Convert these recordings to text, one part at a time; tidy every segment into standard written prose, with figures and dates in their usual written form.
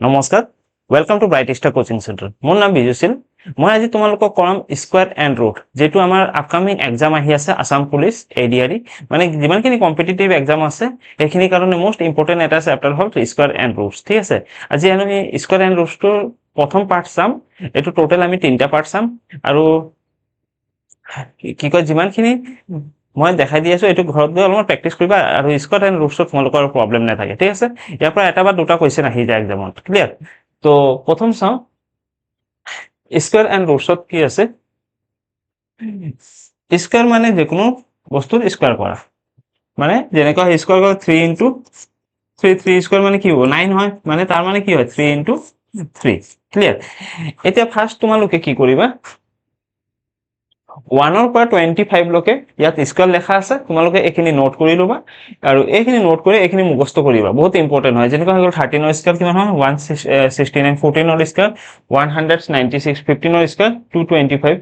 নমস্কাৰ welcome to bright star coaching centre মোৰ নাম বিজুশীল মই আজি তোমালোকক কৰাম স্কোয়াৰ এণ্ড ৰুট যেটো আমাৰ আপকামিং এক্সাম আহি আছে আসাম পুলিচ এডিআৰই মানে যিমানখিনি কম্পিটিটিভ এক্সাম আছে সেইখিনি কাৰণে মোস্ট ইম্পৰ্টেন্ট এটা চেপ্টাৰ হ'ল স্কোয়াৰ এণ্ড ৰুটস ঠিক আছে আজি আমি স্কোয়াৰ এণ্ড ৰুটছৰ প্ৰথম পাৰ্ট চাম এটো টোটাল আমি তিনটা পাৰ্ট চাম আৰু কি কয় যিমানখিনি মই দেখাই দি আছো এটো ঘৰত গৈ অলপ প্ৰেক্টিস কৰিবা আৰু স্কোয়াৰ এণ্ড ৰুটছত তোমালোকৰ প্ৰবলেম নাথাকে ঠিক আছে ইয়াৰ পৰা এটা বা দুটা কোৱেশ্চন আহি যায় এক্সামত ক্লিয়াৰ তো প্ৰথম চাও স্কয়াৰ এন্ড ৰুটসত কি আছে স্কয়াৰ মানে যে কোনো বস্তুৰ স্কয়াৰ কৰা মানে যেনেকৈ স্কয়াৰ কৰা 3 * 3 3 স্কয়াৰ মানে কি হ'ব 9 হয় মানে তাৰ মানে কি হয় 3 * 3 ক্লিয়াৰ এতিয়া ফাৰ্স্ট তোমালোকে কি কৰিবা 1 ৰ পৰা 25 লৈকে ইয়াত স্কয়াৰ লেখা আছে তোমালোকে এখিনি নোট কৰি লবা আৰু এখিনি নোট কৰি এখিনি মুখস্থ কৰিবা বহুত ইম্পৰ্টেন্ট হয় যেনেকৈ হল 13 ৰ স্কয়াৰ কিমান হয় 169 14 ৰ স্কয়াৰ 196 15 ৰ স্কয়াৰ 225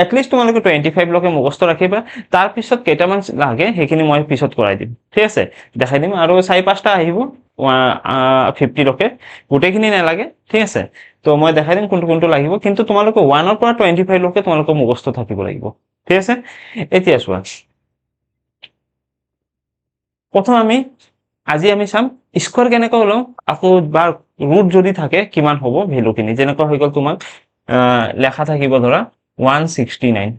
এট লিস্ট তোমালোকে 25 লৈকে মুখস্থ ৰাখিবা তাৰ পিছত কেইটামান লাগে হেখিনি মই পিছত কৰাই দিম ঠিক আছে দেখাই দিম আৰু 4-5টা আহিব 50 লৈকে গোটেইখিনি নালাগে ঠিক আছে তো মই দেখাই দিম কোনটো কোনটো লাগিব কিন্তু তোমালোকে 1 ৰ পৰা 25 লৈকে তোমালোকে মুখস্থ থাকিব লাগিব ঠিক আছে এতিয়া চোৱা প্ৰথম আজি আমি চাম স্কয়াৰ কেনেকৈ হলো আকৌ বা ৰুট যদি থাকে কিমান হ'ব ভ্যালুখিনি যেনেকৈ হৈ গল তোমাক লেখা থাকিব ধৰা 169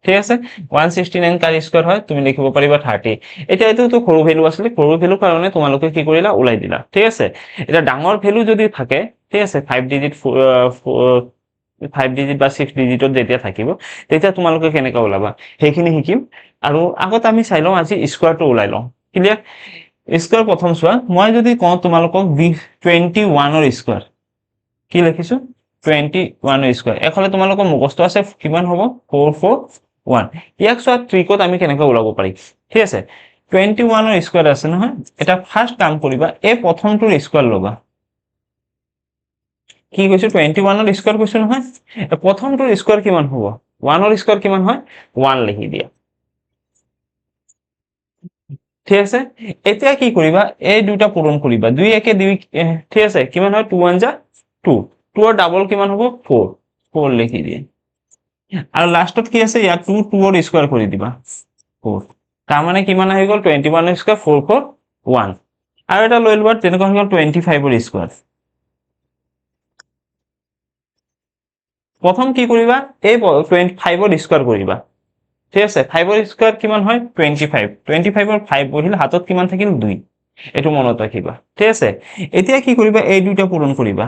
ঠিক আছে 169 কাৰ স্কয়াৰ হয় তুমি লিখিব পাৰিবা 30 এটা এটো তো সৰু ভ্যালু আছিল সৰু ভ্যালু কাৰণে তোমালোকে কি কৰিলা উলাই দিলা ঠিক আছে এটা ডাঙৰ ভ্যালু যদি থাকে ঠিক আছে 5 ডিজিট 5 ডিজিট বা 6 ডিজিটত যেতিয়া থাকিব তেতিয়া তোমালোকে কেনেকৈ ওলাবা হেখিনি হিকিম আৰু আগত আমি চাই লওঁ আজি স্কয়াৰটো উলাই লওঁ ক্লিয়াৰ স্কয়াৰ প্ৰথম চোৱা মই যদি কওঁ তোমালোকক 21 ৰ স্কয়াৰ কি লিখিছো 21 ৰ স্কয়াৰ এখলে তোমালোকৰ মুখস্থ আছে কিমান হ'ব 441 ইয়াক চোৱা ট্ৰিকত আমি কেনেকৈ ওলাব পাৰি ঠিক আছে 21 ৰ স্কয়াৰ আছে নহয় এটা ফাৰ্স্ট কাম কৰিবা এই প্ৰথমটোৰ স্কয়াৰ লবা কি কৈছো 21 ৰ স্কয়াৰ কৈছো নহয় প্ৰথমটোৰ স্কয়াৰ কিমান হ'ব 1 ৰ স্কয়াৰ কিমান হয় 1 লিখি দিয়া ঠিক আছে এতিয়া কি কৰিবা এই দুটা পূৰণ কৰিবা 2 1 2 ঠিক আছে কিমান হয় 2 1 2 2 ৰ ডাবল কিমান হ'ব 4 4 লিখি দিয়া আৰু লাষ্টত কি আছে ইয়া 2 2 ৰ স্কয়াৰ কৰি দিবা 4 তাৰ মানে কিমান আহি গল 21 ৰ স্কয়াৰ 441 আৰু এটা লৈ লবা তেনেকৈ হৈ গল 25 ৰ স্কয়াৰ প্ৰথম কি কৰিবা এই 25 ৰ স্কয়াৰ কৰিবা ঠিক আছে 5 ৰ স্কয়াৰ কিমান হয় 25 25 ৰ 5 বহিল হাতত কিমান থাকিল 2 এটো মনত ৰাখিবা ঠিক আছে এতিয়া কি কৰিবা এই দুটা পূৰণ কৰিবা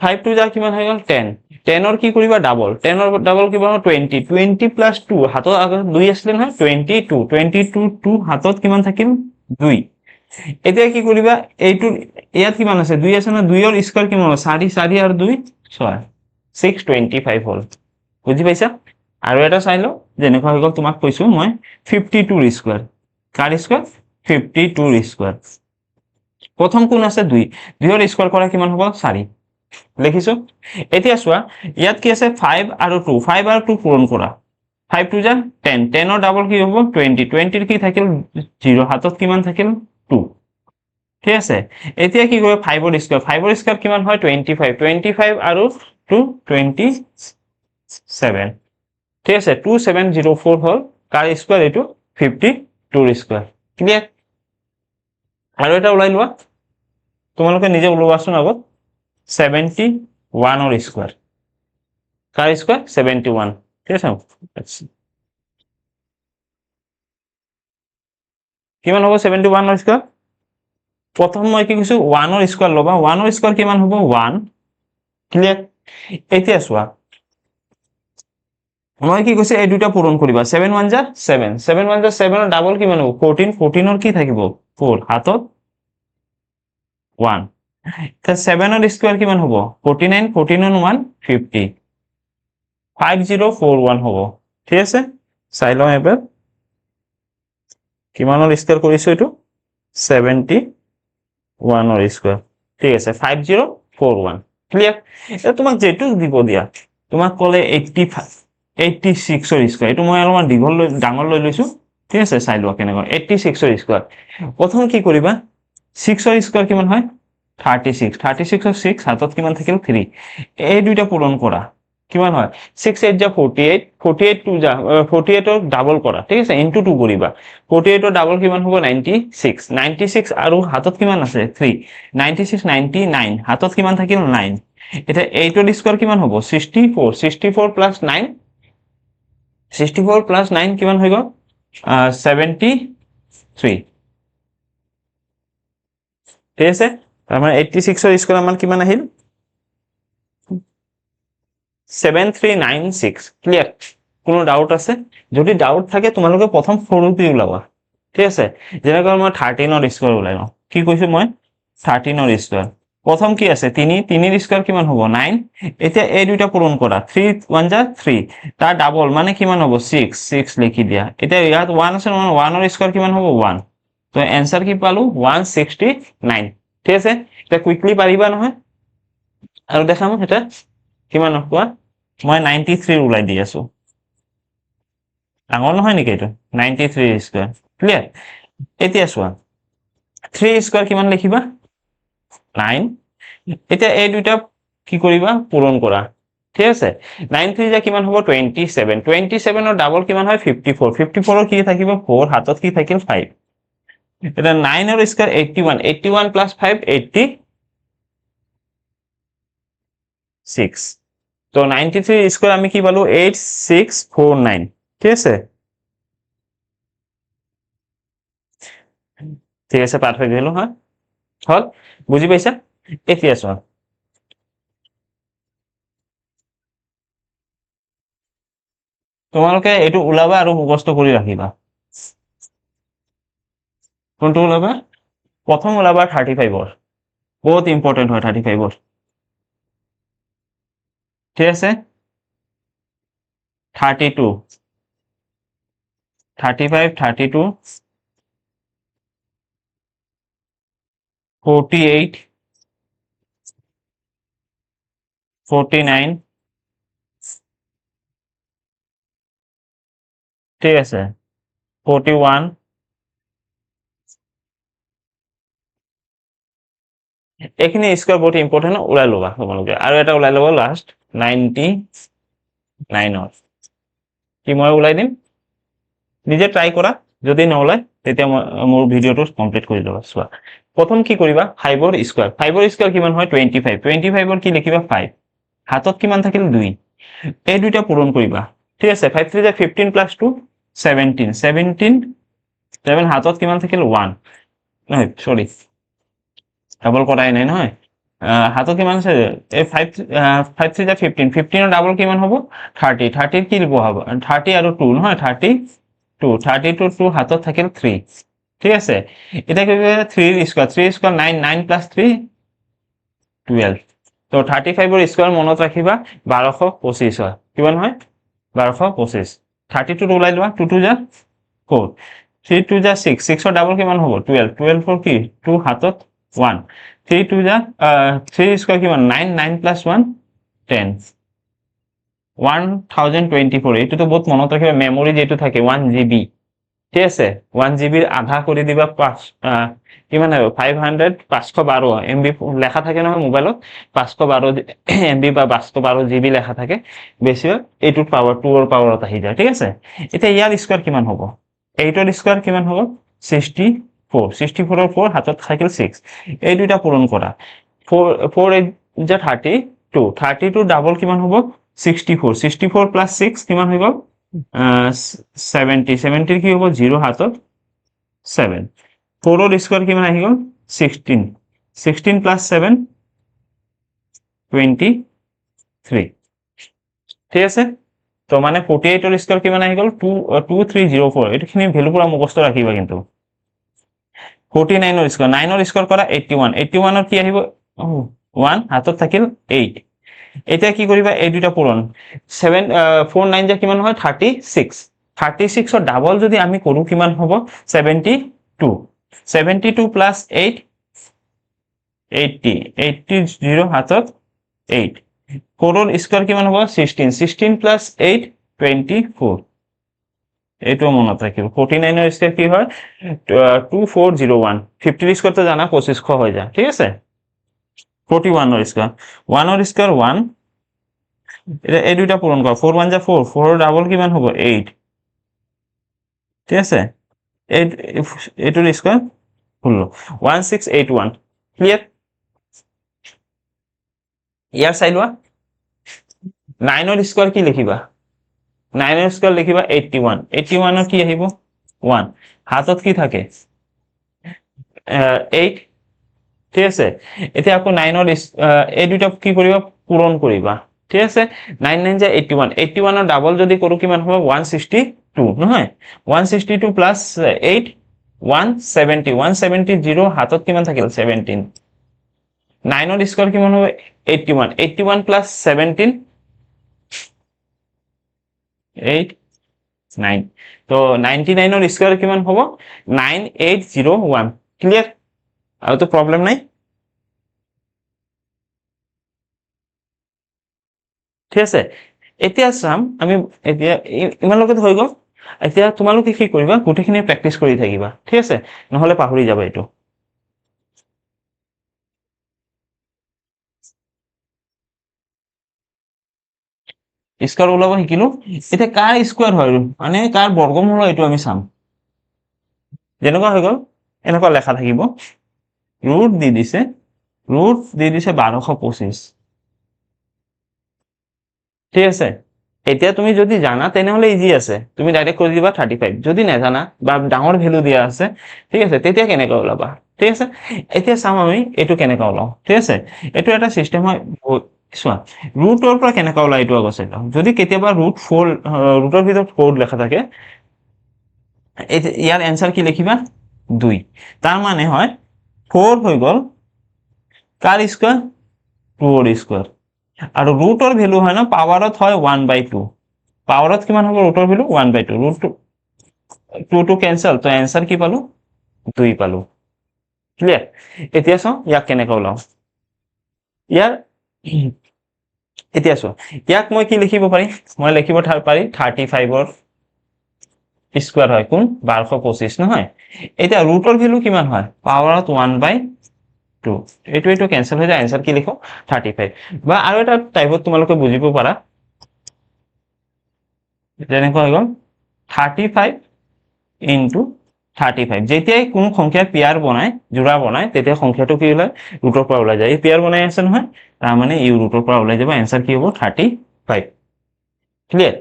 5 টু যা কিমান হৈ গল 10 10 ৰ কি কৰিবা ডাবল 10 ৰ ডাবল কিমান 20 20 প্লাস 2 হাতত আগত 2 আছিল নহয় 22 22 2 হাতত কিমান থাকিল 2 এতিয়া কি কৰিবা এইটো ইয়াত কিমান আছে 2 আছে না 2 ৰ স্কয়াৰ কিমান 4 4 আৰু 2 6 625 হল বুজি পাইছা আৰু এটা চাই লও যেনেকৈ হৈ গল তোমাক কৈছো মই 52 ৰ স্কয়াৰ কাৰ স্কয়াৰ 52 ৰ স্কয়াৰ প্ৰথম কোন আছে 2 2 ৰ স্কয়াৰ কৰা কিমান হ'ব 4 লিখিছো এতিয়া চোৱা ইয়াত কি আছে 5 আৰু 2 5 আৰু 2 পূৰণ কৰা 5 টু যা 10 10 ৰ ডাবল কি হ'ব 20 20 ৰ কি থাকিল 0 হাতত কিমান থাকিল 2 ঠিক আছে এতিয়া কি কৰিব 5 ৰ স্কয়াৰ কিমান হয় 25 25 আৰু 2 27 ঠিক আছে 2704 হল কাৰ স্কয়াৰ এটো 52 ৰ স্কয়াৰ ক্লিয়াৰ আৰু এটা উলাই লোৱা তোমালোকে নিজে উলোৱাচোন আগত 71 ৰ স্কয়াৰ কাৰ স্কয়াৰ 71 ঠিক আছে কিমান হ'ব 71 ৰ স্কয়াৰ প্ৰথম মই কি কৈছো 1 ৰ স্কয়াৰ লবা 1 ৰ স্কয়াৰ কিমান হ'ব 1 ক্লিয়াৰ এতিয়া চোৱা মই কি কৈছে এই দুটা পূৰণ কৰিবা 7 1 যা 7 7 1 যা 7 ৰ ডাবল কিমান হ'ব 14 14 ৰ কি থাকিব 4 হাতত 1 তা 7 ৰ স্কয়াৰ কিমান হ'ব 49 14 ৰ 1 50 5041 হ'ব ঠিক আছে চাই লও এবাৰ কিমানৰ স্কয়াৰ কৰিছো এটো 71 ৰ স্কয়াৰ ঠিক আছে 5041 ক্লিয়াৰ এটা তোমাক যেটো দিব দিয়া তোমাক কলে 86 ৰ স্কয়াৰ এটো মই অলপমান দীঘল ডাঙৰ লৈ লৈছো ঠিক আছে চাই লোৱা কেনেকৈ 86 ৰ স্কয়াৰ প্ৰথম কি কৰিবা 6 ৰ স্কয়ার কিমান হয় 36 6 হাতত কিমান থাকিল 3 এই দুইটা পূৰণ কৰা কিমান হয় 6 8 যা 48 48 2 যা 48 ৰ ডাবল কৰা ঠিক আছে ইনটু 2 কৰিবা 48 ৰ ডাবল কিমান হ'ব 96 96 আৰু হাতত কিমান আছে 3 96 99 হাতত কিমান থাকিল 9 এটা 8 ৰ স্কয়াৰ কিমান হ'ব 64 64 প্লাস 9 64 প্লাস 9 কিমান হৈ গ'ল 73 ঠিক আছে আমাৰ 86 ৰ স্কয়াৰ মান কিমান আহিল 7396 ক্লিয়াৰ কোনো ডাউট আছে যদি ডাউট থাকে তোমালোকে প্ৰথম সৰুটি ওলাবা ঠিক আছে যেনেকৈ মই 13 ৰ স্কয়াৰ ওলাই লওঁ কি কৈছো মই 13 ৰ স্কয়াৰ প্ৰথম কি আছে 3 3 ৰ স্কয়াৰ কিমান হ'ব 9 এতিয়া এই দুইটা পূৰণ কৰা 3 1 যা 3 তাৰ ডাবল মানে কিমান হ'ব 6 6 লিখি দিয়া এতিয়া ইয়াত 1 আছে 1 ৰ স্কয়াৰ কিমান হ'ব 1 তো এনসাৰ কি পালো 169 ঠিক আছে এটা কুইকলি পাৰিবা নহয় আৰু দেখাম এটা কিমান কোৱা মই 93 ওলাই দি আছো ডাঙৰ নহয় নেকি এটা 93 স্কয়াৰ ক্লিয়াৰ এতিয়া চোৱা 3 স্কয়াৰ কিমান লিখিবা 9 এতিয়া এই দুইটা কি কৰিবা পূৰণ কৰা ঠিক আছে 9 3 যা কিমান হ'ব 27 27 ৰ ডাবল কিমান হয় 54 54 ৰ কি থাকিব 4 হাতত কি থাকিল 5 এটা 9 ৰ স্কয়াৰ 81 81 প্লাস 5 86 তো 93 স্কয়ার আমি কি পালো 8649 ঠিক আছে ঠিক আছে পাঠ হৈ গেল হয় হল বুজি পাইছা এতিয়া চোৱা তোমালোকে এটো ওলাবা আৰু মুখস্থ কৰি ৰাখিবা কোনটো ওলাবা প্ৰথম ওলাবা 35 ৰ বহুত ইম্পৰ্টেন্ট হয় 35 ৰ ঠিক আছে 32 35 32 48 49 ঠিক আছে 41 এখানে স্কয়ার বহুত ইম্পর্টেন্ট ওলাই লবা তোমালোকে আৰু এটা ওলাই লবা লাস্ট 99 ৰ কি মই ওলাই দিম নিজে ট্ৰাই কৰা যদি নওলাই তেতিয়া মোৰ ভিডিওটো কমপ্লিট কৰি লবা চোৱা প্ৰথম কি কৰিবা 5 ৰ স্কয়াৰ 5 ৰ স্কয়াৰ কিমান হয় 25 25 ৰ কি লিখিবা 5 হাতত কিমান থাকিল 2 এই দুইটা পূৰণ কৰিবা ঠিক আছে 5 3 15 প্লাস 2 17 17 7 হাতত কিমান থাকিল 1 নহয় সরি ডাবল কৰাই নাই নহয় হাতত কিমান আছে এই 5 5 3 15 15 ৰ ডাবল কিমান হ'ব 30 30 কি লিখব হ'ব 30 আৰু 2 নহয় 32 32 2 হাতত থাকিল 3 ঠিক আছে এটা কি 3 স্কয়ার 9 9 প্লাস 3 12 তো 35 ৰ স্কয়াৰ মনত ৰাখিবা 1225 হয় কিমান হয় 1225 32 ওলাই লোৱা 2 2 যা 4 3 2 যা 6 6 ৰ ডাবল কিমান হ'ব 12 12 ৰ কি 2 হাতত 1 3 2 যা 3 স্কয়ার কিমান 9 9 প্লাস 1 10 1024 এটো তো বহুত মনত ৰাখিবা মেমৰি যেটো থাকে 1 জিবি ঠিক আছে 1 জিবিৰ আধা কৰি দিবা 5 কিমান হ'ব 500 512 এমবি লেখা থাকে নহয় মোবাইলত 512 এমবি বা 512 জিবি লেখা থাকে বেছি এইটো পাৱাৰ 2 ৰ পাৱাৰত আহি যায় ঠিক আছে এতিয়া ইয়াৰ স্কয়াৰ কিমান হ'ব 8 ৰ স্কয়াৰ কিমান হ'ব 64 64 ৰ 4 হাতত থাকিল 6 এই দুইটা পূৰণ কৰা 4 4 যা 32 32 ডাবল কিমান হ'ব 64 64 প্লাস 6 কিমান হৈ গ'ল 70 70 কি হ'ব 0 হাতত 7 4 ৰ স্কয়াৰ কিমান আহি গ'ল 16 16 প্লাস 7 23 ঠিক আছে তো মানে 48 ৰ স্কয়াৰ কিমান আহি গ'ল 2304 এটোখিনি ভ্যালু পুৰা মুখস্থ ৰাখিবা কিন্তু 49 ৰ স্কয়াৰ 9 ৰ স্কয়াৰ কৰা 81 81 ৰ কি আহিব 1 হাতত থাকিল 8 এতিয়া কি কৰিবা এই দুটা পূৰণ 7 49 যা কিমান হয় 36 36 ৰ ডাবল যদি আমি কৰো কিমান হ'ব 72 72 প্লাস 8 80 80 0 হাতত 8 4 ৰ স্কয়াৰ কিমান হ'ব 16 16 প্লাস 8 24 এইটো মনত ৰাখিব 49 ৰ স্কয়াৰ কি হয় 2401 50 ৰ স্কয়াৰ তো জানা 2500 হৈ যায় ঠিক আছে 41 স্কয়ার 1 স্কয়ার 1 এটা এই দুইটা পূরণ কর 4 1 যা 4 4 ডাবল কিমান হ'ব 8 ঠিক আছে 8 এইটোৰ স্কয়াৰ হলো 1681 ক্লিয়াৰ ইয়াৰ চাই লোৱা 9 ৰ স্কয়াৰ কি লিখিবা 9 ৰ স্কয়াৰ লিখিবা 81 81 ৰ কি আহিব 1 হাতত কি থাকে 8 ঠিক আছে এতিয়া আকৌ 9 ৰ এই দুইটা কি কৰিবা পূৰণ কৰিবা ঠিক আছে 9 9 যা 81 81 ৰ ডাবল যদি কৰো কিমান হ'ব 162 নহয় 162 প্লাস 8 170 170 0 হাতত কিমান থাকিল 17 9 ৰ স্কয়ার কিমান হ'ব 81 81 প্লাস 17 8 9 তো 99 ৰ স্কয়াৰ কিমান হ'ব 9801 ক্লিয়াৰ আৰু তো প্ৰবলেম নাই ঠিক আছে এতিয়া চাম আমি এতিয়া ইমান লগত হৈ গ'ল এতিয়া তোমালোকে কি কৰিবা গোটেইখিনি প্ৰেক্টিস কৰি থাকিবা ঠিক আছে নহলে পাহৰি যাবা এটো স্কয়াৰ ওলাব শিকিলো এতিয়া কাৰ স্কয়াৰ হয় মানে কাৰ বৰ্গমূল এটো আমি চাম যেনেকুৱা হৈ গ'ল এনেকুৱা লেখা থাকিব ৰুট দি দিছে 1225 ঠিক আছে এতিয়া তুমি যদি জানা তেনেহলে ইজি আছে তুমি ডাইৰেক্ট কৰি দিবা 35 যদি নাজানা বা ডাঙৰ ভ্যালু দিয়া আছে ঠিক আছে তেতিয়া কেনেকৈ ওলাবা ঠিক আছে এতিয়া চাম আমি এটো কেনেকৈ ওলাও ঠিক আছে এটো এটা সিস্টেম হয় চোৱা ৰুটৰ পৰা কেনেকৈ ওলাই এটো আগতে চাও যদি কেতিয়াবা ৰুট 4 ৰুটৰ ভিতৰত 4 লেখা থাকে ইয়াৰ आंसर কি লিখিবা 2 তাৰ মানে হয় 4 হৈ গল কাৰ স্কয়াৰ 2 ৰ স্কয়াৰ আৰু ৰুটৰ ভ্যালু হয় না পাৱাৰত হয় 1/2 পাৱাৰত কিমান হ'ব ৰুটৰ ভ্যালু 1/2 ৰুট 2 টু ক্যান্সেল তো आंसर কি পালো 2 পালো ক্লিয়াৰ এতিয়া চাও ইয়াক কেনেকৈ ওলাও ইয়াৰ এতিয়া চাও ইয়াক মই কি লিখিব পাৰি মই লিখিব পাৰি 35 ৰ স্কয়াৰ হয় কোন 1225 নহয় এটা ৰুটৰ ভ্যালু কিমান হয় পাৱাৰত 1/2 এটো ক্যান্সেল হৈ যায় आंसर কি লিখো 35 বা আৰু এটা টাইপত তোমালোকে বুজিব পাৰা যেনেকৈ হৈ গল 35 ইনটু 35 যেতিয়াই কোনো সংখ্যা পেয়াৰ বনায় জোড়া বনায় তেতিয়া সংখ্যাটো কি ওলাই ৰুটৰ পৰা ওলাই যায় এই পেয়াৰ বনাই আছে নহয় তাৰ মানে ই ৰুটৰ পৰা ওলাই যাব आंसर কি হ'ব 35 ক্লিয়াৰ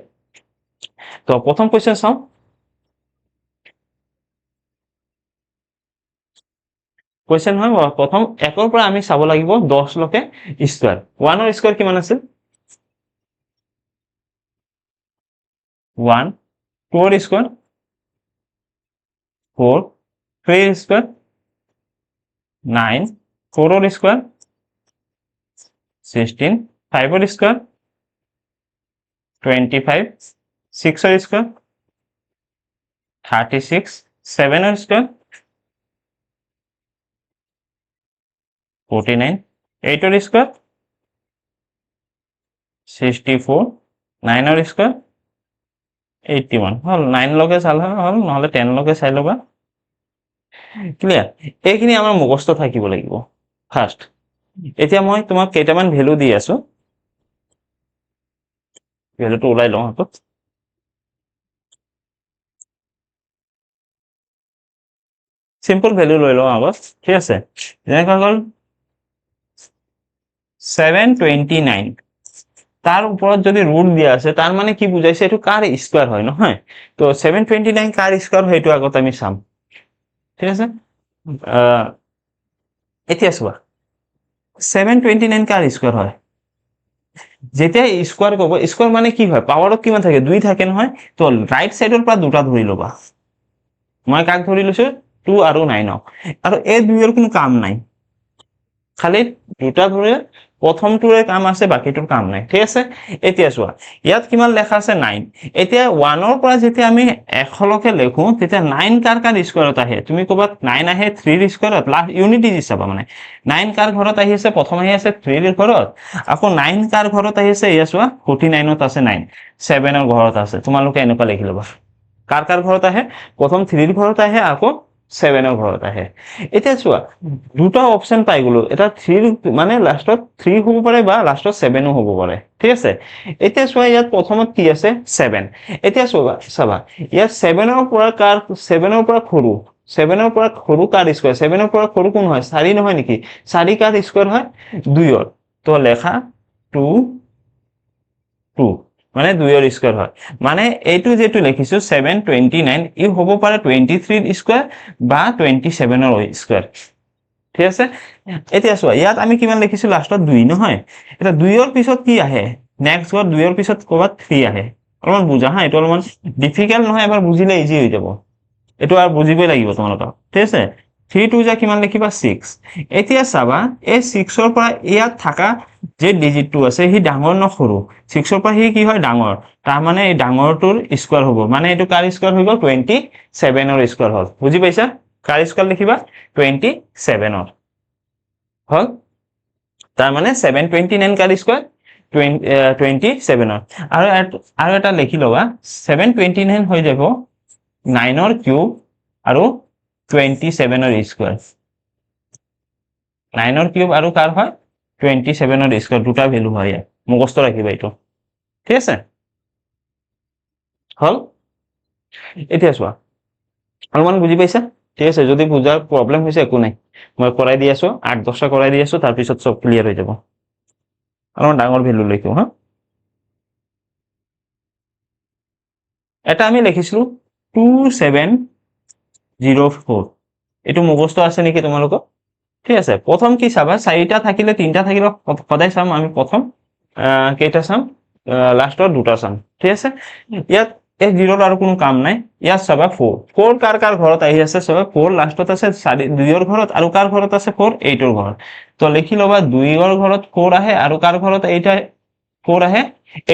তো প্ৰথম কোৱেশ্চন চাও কোৱেশ্চন হয় প্ৰথম একৰ পৰা আমি চাব লাগিব 10 লকে স্কয়াৰ 1 ৰ স্কয়াৰ কিমান আছে 1 2 ৰ স্কয়াৰ 4 3 ৰ স্কয়াৰ 9 4 ৰ স্কয়াৰ 16 5 ৰ স্কয়াৰ 25 6 ৰ স্কয়াৰ 36 7 ৰ স্কয়াৰ 49 8 ৰ স্কয়াৰ 64 9 ৰ স্কয়াৰ 81 হল 9 লকে চাল হল নহলে 10 লকে চাই লবা ক্লিয়াৰ এইখিনি আমাৰ মুখস্থ থাকিব লাগিব ফাৰ্স্ট এতিয়া মই তোমাক কেইটামান ভ্যালু দি আছো ভ্যালুটো ওলাই লওঁ হাতত সিম্পল ভ্যালু লৈ লওঁ আগত ঠিক আছে যেনেকৈ গল 729 তার উপৰত যদি ৰুট দিয়া আছে তাৰ মানে কি বুজাইছে এটো কাৰ স্কয়াৰ হয় নহয় তো 729 কাৰ স্কয়াৰ হয় এটো আগত আমি চাম ঠিক আছে এতিয়া চোৱা 729 কাৰ স্কয়াৰ হয় যেতিয়া স্কয়াৰ কব স্কয়াৰ মানে কি হয় পাৱাৰত কিমান থাকে 2 থাকে নহয় তো ৰাইট সাইডৰ পৰা দুটা ধৰি লবা মই কাক ধৰি লৈছো 2 আৰু 9 আৰু এই দুইৰ কোনো কাম নাই খালি দুটা ধৰে প্ৰথমটোৰে কাম আছে বাকিটোৰ কাম নাই ঠিক আছে এতিয়া চোৱা ইয়াত কিমান লেখা আছে 9 এতিয়া 1 ৰ পৰা যেতিয়া আমি 100 লকে লেখো তেতিয়া 9 কাৰ স্কয়াৰত আহে তুমি কবাত 9 আহে 3 ৰ স্কয়াৰত লাস্ট ইউনিটি দিছাবা মানে 9 কাৰ ঘৰত আহি আছে প্ৰথম আহি আছে 3 ৰ ঘৰত আকৌ 9 কাৰ ঘৰত আহি আছে ইয়া চোৱা 49 ত আছে 9 7 ৰ ঘৰত আছে তোমালোকে এনেকুৱা লিখি লবা কাৰ ঘৰত আহে প্ৰথম 3 ৰ ঘৰত আহে আকৌ 7ৰ ঘৰত আহে এতিয়া চোৱা দুটা অপচন পাই গলো এটা 3 মানে লাষ্টত 3 হ'ব পাৰে বা লাষ্টত 7ও হ'ব পাৰে ঠিক আছে এতিয়া চোৱা ইয়াত প্ৰথমত কি আছে 7 এতিয়া চাবা ইয়াত 7ৰ পৰা কাৰ 7ৰ পৰা সৰু 7ৰ পৰা সৰু কাৰ স্কয়াৰ 7ৰ পৰা সৰু কোন হয় 4 নহয় নেকি 4 কাৰ স্কয়াৰ হয় 2ৰ তো লেখা 2 2 মানে 2ৰ স্কয়াৰ হয় মানে এইটো যেটো লিখিছো 729 ই হ'ব পাৰে 23 ৰ স্কয়াৰ বা 27ৰ স্কয়াৰ ঠিক আছে এতিয়া চোৱা ইয়াত আমি কিমান লিখিছো লাষ্টত 2 নহয় এটা 2ৰ পিছত কি আহে নেক্সট গত 2ৰ পিছত কোবাত 3 আহে অলমান বুজা হা এটা অলমান ডিফিকাল্ট নহয় এবাৰ বুজিলে ইজি হৈ যাব এটো আর বুজিবই লাগিব তোমালোকক ঠিক আছে 3 2 যা কিমান লিখিবা 6 এতিয়া চাবা এই 6 ৰ পৰা ইয়াত থাকা যে ডিজিটটো আছে হি ডাঙৰ ন সৰু 6 ৰ পৰা হি কি হয় ডাঙৰ তাৰ মানে এই ডাঙৰটোৰ স্কয়াৰ হ'ব মানে এটো কাৰ স্কয়াৰ হৈ গল 27 ৰ স্কয়াৰ হল বুজি পাইছা কাৰ স্কয়াৰ লিখিবা 27 ৰ হল তাৰ মানে 729 কাৰ স্কয়াৰ 27 ৰ আৰু এটা লিখি লবা 729 হৈ যাব 9 ৰ কিউব আৰু 27 ৰ স্কয়াৰ 9 ৰ কিউব আৰু কাৰ হয় 27 ৰ স্কয়াৰ দুটা ভ্যালু হয় মুখস্থ ৰাখিবা এটো ঠিক আছে হল এতিয়া চোৱা অলমান বুজি পাইছা ঠিক আছে যদি বুজাৰ প্ৰবলেম হৈছে একো নাই মই কৰাই দি আছো 8 10টা কৰাই দি আছো তাৰ পিছত সব ক্লিয়াৰ হৈ যাব অলমান ডাঙৰ ভ্যালু লিখো হা এটা আমি লিখিছিলো 2704 এটো মুখস্থ আছে নেকি তোমালোকৰ ঠিক আছে প্ৰথম কি চাবা 4টা থাকিলে 3টা থাকিলে সদায় চাম আমি প্ৰথম কেইটা চাম লাষ্টৰ দুটা চাম ঠিক আছে ইয়াত এই জিৰোৰ আৰু কোনো কাম নাই ইয়াত চাবা 4 কাৰ কাৰ ঘৰত আহি আছে চাবা 4 লাষ্টত আছে 2ৰ ঘৰত আৰু কাৰ ঘৰত আছে 4 8ৰ ঘৰত তো লিখি লবা 2ৰ ঘৰত 4 আহে আৰু কাৰ ঘৰত 4 আহে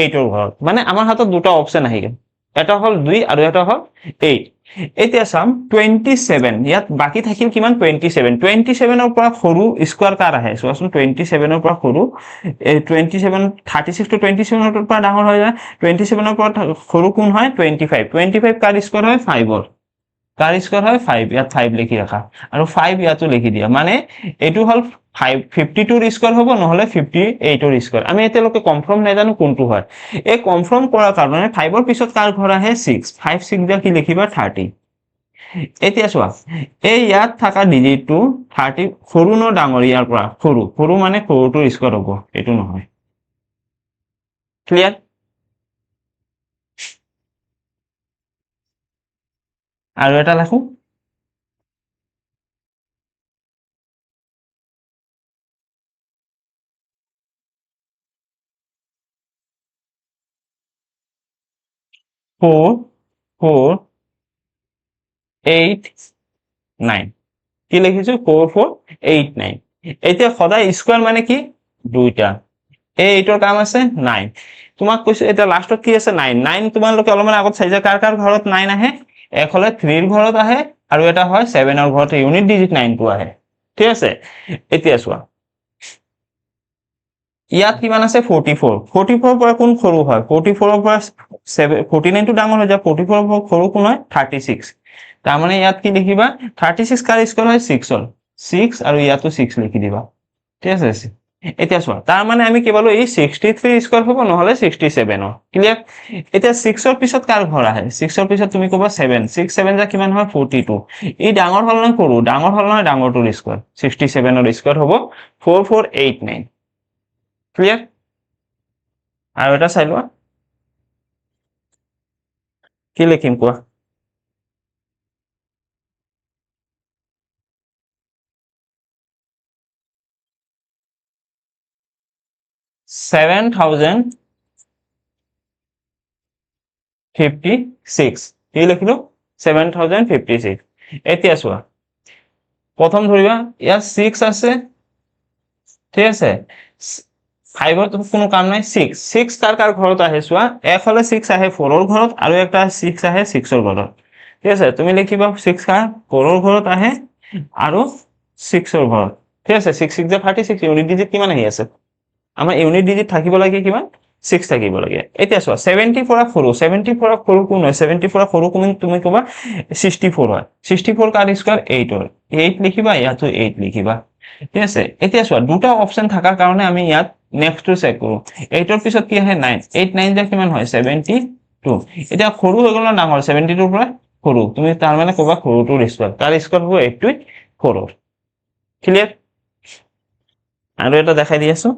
8ৰ ঘৰত মানে আমাৰ হাতত দুটা অপচন আহি গল এটা হল 2 আৰু এটা হল 8 এতিয়া চাম 27 ইয়াত বাকি থাকিল কিমান 27 27ৰ পৰা সৰু স্কয়াৰ কাৰ আহে চোৱাচোন 27ৰ পৰা সৰু 27 36 টু 27ৰ পৰা ডাঙৰ হৈ যায় 27ৰ পৰা সৰু কোন হয় 25 কাৰ স্কয়াৰ হয় 5ৰ কাৰ স্কয়াৰ হয় 5 ইয়াত 5 লিখি ৰাখা আৰু 5 ইয়াতো লিখি দিয়া মানে এটো হল 52 ৰ স্কয়াৰ হ'ব নহলে 58 ৰ স্কয়াৰ আমি এতিয়ালৈকে কনফাৰ্ম নাই জানো কোনটো হয় এই কনফাৰ্ম কৰাৰ কাৰণে 5 ৰ পিছত কাৰ ঘৰ আহে 6 5 6 যা কি লিখিবা 30 এতিয়া চোৱা এই ইয়াত থাকা ডিজিটটো 30 সৰু ন ডাঙৰ ইয়াৰ পৰা সৰু মানে সৰুটোৰ স্কয়াৰ হ'ব এটো নহয় ক্লিয়াৰ আৰু এটা লিখো four 8 9 কি লিখিছো 4489 এতিয়া সদায় স্কয়াৰ মানে কি দুইটা এই 8ৰ কাম আছে 9 তোমাক কৈছো এটা লাষ্টত কি আছে 9 9 তোমালোকে অলমান আগত চাইজা কাৰ কাৰ ঘৰত 9 আহে এক হলে 3 ৰ ঘৰত আহে আৰু এটা হয় 7 ৰ ঘৰত ইউনিট ডিজিট 9 টো আহে ঠিক আছে এতিয়া চোৱা ইয়াত কিমান আছে 44 44 পৰা কোন সৰু হয় 44 ৰ পৰা 49 টো ডাঙৰ হৈ যায় 44 ৰ পৰা সৰু কোন হয় 36 তাৰ মানে ইয়াত কি লিখিবা 36 কাৰ স্কয়াৰ হয় 6 ৰ 6 আৰু ইয়াতো 6 লিখি দিবা ঠিক আছে এতিয়া চোৱা তাৰ মানে আমি কি পালো এই 63 স্কয়াৰ হ'ব নহলে 67 ৰ ক্লিয়াৰ এতিয়া 6 ৰ পিছত কাৰ ঘৰ আহে 6 ৰ পিছত তুমি কবা 7 6 7 যা কিমান হয় 42 ই ডাঙৰ হল না সৰু ডাঙৰ হল না ডাঙৰটোৰ স্কয়াৰ 67 ৰ স্কয়াৰ হ'ব 4489 ক্লিয়াৰ আৰু এটা চাই লোৱা কি লিখিম কোৱা 7056 কি লিখিলো 7056 এতিয়া চোৱা প্ৰথম ধৰিবা ইয়াত 6 আছে ঠিক আছে 5 ৰ কোনো কাম নাই 6 কাৰ কাৰ ঘৰত আহে চোৱা এক হলে 6 আহে 4 ৰ ঘৰত আৰু একটা 6 আহে 6 ৰ ঘৰত ঠিক আছে তুমি লিখিবা 6 কাৰ 4 ৰ ঘৰত আহে আৰু 6 ৰ ঘৰত ঠিক আছে 6 6 যা 36 ইউনিট ডিজিট কিমান আহি আছে আমাৰ ইউনিট ডিজিট থাকিব লাগে কিমান 6 থাকিব লাগে এতিয়া চোৱা 70 পৰা সৰু 70 পৰা সৰু কোন হয় 70 পৰা সৰু কোন তুমি ক'বা 64 হয় 64 কাৰ স্কয়াৰ 8 হয় 8 লিখিবা ইয়াতো 8 লিখিবা ঠিক আছে এতিয়া চোৱা দুটা অপচন থাকাৰ কাৰণে আমি ইয়াত নেক্সটটো চেক কৰো 8 ৰ পিছত কি আহে 9 8 9 যা কিমান হয় 72 এতিয়া সৰু হৈ গ'ল না ডাঙৰ 72 পৰা সৰু তুমি তাৰ মানে ক'বা সৰুটোৰ স্কয়াৰ তাৰ স্কয়াৰ হ'ব 84 ক্লিয়াৰ আৰু এটা দেখাই দি আছো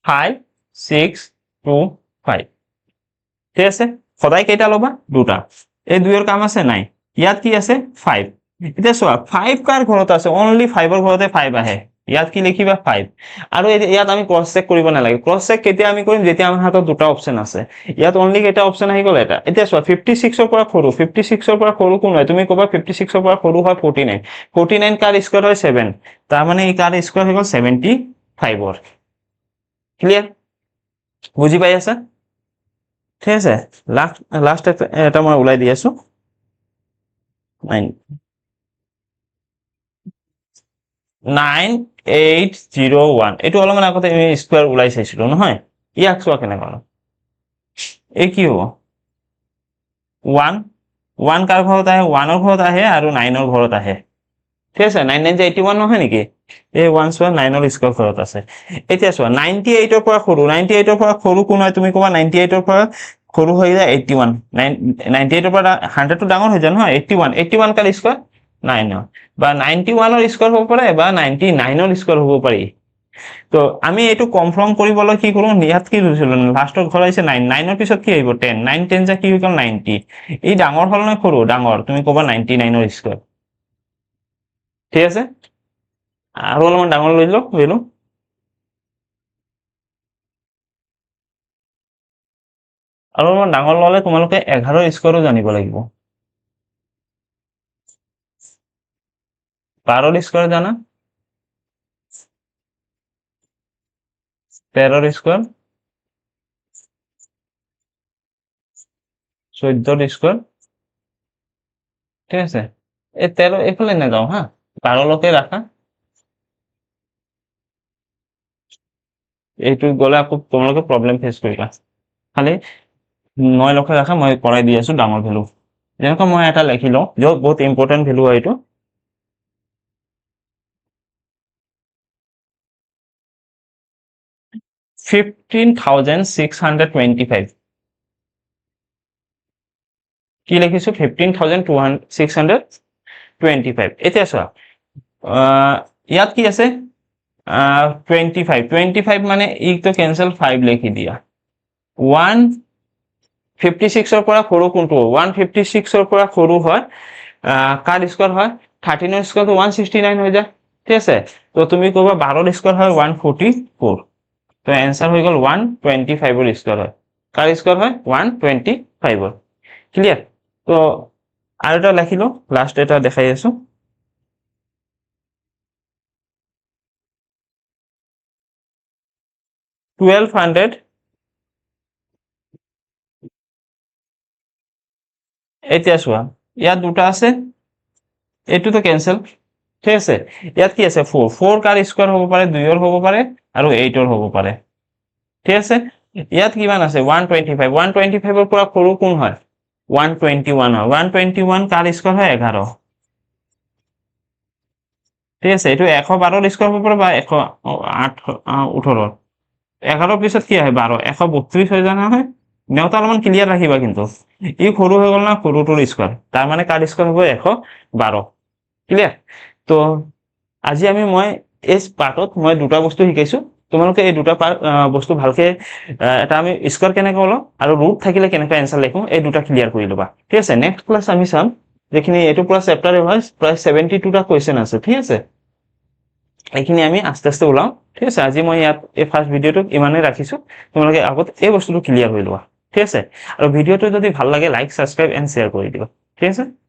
Five, six, two, five. ঠিক আছে সদায় কেইটা ল'বা দুটা এই দুইৰ কাম আছে নাই ইয়াত কি আছে 5 এতিয়া চোৱা 5 কাৰ ঘৰত আছে অনলি 5 ৰ ঘৰতে 5 আহে ইয়াত কি লিখিবা 5 আৰু ইয়াত আমি ক্ৰস চেক কৰিব নালাগে ক্ৰস চেক কেতিয়া আমি কৰিম যেতিয়া আমাৰ হাতত দুটা অপচন আছে ইয়াত অনলি কেইটা অপচন আহি গ'ল এটা এতিয়া চোৱা 56 ৰ পৰা সৰু 56 ৰ পৰা সৰু কোন হয় তুমি ক'বা 56 ৰ পৰা সৰু হয় 49 49 কাৰ স্কয়াৰ হয় 7 তাৰ মানে এই কাৰ স্কয়াৰ হৈ গ'ল 75 ৰ ক্লিয়াৰ বুজি পাই আছা ঠিক আছে লাষ্ট এটা মই ওলাই দি আছো 9801 এইটো অলপমান আগতে আমি স্কয়াৰ ওলাই চাইছিলো নহয় ইয়াক চোৱা কেনেকৈ এই কি হ'ব 1 1 কাৰ ঘৰত আহে 1 ৰ ঘৰত আহে আৰু 9 ৰ ঘৰত আহে ঠিক আছে 99 যে 81 নহয় নেকি এই 1 চোৱা 9 ৰ স্কয়াৰ ঘৰত আছে এতিয়া চোৱা 98 ৰ পৰা সৰু 98 ৰ পৰা সৰু কোন হয় তুমি ক'বা 98 ৰ পৰা সৰু হৈ যায় 81 98 ৰ পৰা 100 টো ডাঙৰ হৈ যায় নহয় 81 কাৰ স্কয়াৰ 9 বা 91 ৰ স্কয়াৰ হ'ব পাৰে বা 99 ৰ স্কয়াৰ হ'ব পাৰি তো আমি এটো কনফাৰ্ম কৰিবলৈ কি কৰো ইয়াত কি হৈছিল লাষ্টৰ ঘৰ আহিছে 9 9 ৰ পিছত কি আহিব 10 9 10 যা কি হৈ গ'ল 90 এই ডাঙৰ হল না সৰু ডাঙৰ তুমি ক'বা 99 ৰ স্কয়াৰ ঠিক আছে আৰু অলপমান ডাঙৰ লৈ লও আৰু অলপমান ডাঙৰ ললে তোমালোকে 11 ৰ স্কয়াৰো জানিব লাগিব 12 ৰ স্কয়াৰ জানা 13 ৰ স্কয়াৰ 14 ৰ স্কয়াৰ ঠিক আছে এই 13 এইফালে নাযাও হা 12 লকে ৰাখা এইটো গলে আকৌ তোমালোকে প্ৰবলেম ফেস কৰিবা খালি 9 লকে ৰাখা মই কৰাই দি আছো ডাঙৰ ভ্যালু যেনেকৈ মই এটা লিখি লও য'ত বহুত ইম্পৰ্টেন্ট ভ্যালু হয় এইটো 15625 কি লিখিছো 15625 এতিয়া চোৱা ইয়াত কি আছে 25 মানে ইটো ক্যান্সেল 5 লিখি দিয়া 156 ৰ পৰা সৰু কোনটো 156 ৰ পৰা সৰু হয় কাৰ স্কয়াৰ হয় 13 ৰ স্কয়াৰ 169 হৈ যায় ঠিক আছে তো তুমি ক'বা 12 ৰ স্কয়াৰ হয় 144 তো आंसर হৈ গ'ল 125 ৰ স্কয়াৰ হয় কাৰ স্কয়াৰ হয় 125 ৰ ক্লিয়াৰ তো আৰু এটা লিখিলো লাষ্ট এটা দেখাই আছো 1200 এতিয়া চোৱা ইয়াত দুটা আছে এটো তো ক্যান্সেল ঠিক আছে ইয়াত কি আছে 4 4 কাৰ স্কয়াৰ হ'ব পাৰে 2 ৰ হ'ব পাৰে আৰু 8 ৰ হ'ব পাৰে ঠিক আছে ইয়াত কিমান আছে 125 125 ৰ পৰা সৰু কোন হয় 121 হয় 121 কাৰ স্কয়াৰ হয় 11 ঠিক আছে এটো 112 ৰ স্কয়াৰ হ'ব পাৰে বা 118 11 পিছত কি আহে 12 132 হৈ যায় নহয় নেওতা অলপমান ক্লিয়াৰ ৰাখিবা কিন্তু ই সৰু হৈ গ'ল না সৰুটোৰ স্কয়াৰ তাৰ মানে কাৰ স্কয়াৰ হ'ব 112 ক্লিয়াৰ তো আজি মই এই পাৰ্টত মই দুটা বস্তু শিকাইছো তোমালোকে এই দুটা বস্তু ভালকে এটা আমি স্কয়াৰ কেনেকৈ ওলাও আৰু ৰুট থাকিলে কেনেকৈ आंसर লিখো এই দুটা ক্লিয়াৰ কৰি লবা ঠিক আছে নেক্সট ক্লাস আমি চাম যেখিনি এটো পুৰা চেপ্টাৰ হয় প্ৰায় 72 টা কোৱেশ্চন আছে ঠিক আছে এইখিনি আমি আস্তে আস্তে ওলাও ঠিক আছে আজি মই ইয়াত এই ফাৰ্স্ট ভিডিওটো ইমানে ৰাখিছো তোমালোকে আগত এই বস্তুটো ক্লিয়াৰ হৈ লোৱা ঠিক আছে আৰু ভিডিওটো যদি ভাল লাগে লাইক সাবস্ক্ৰাইব এন্ড শেয়াৰ কৰি দিবা ঠিক আছে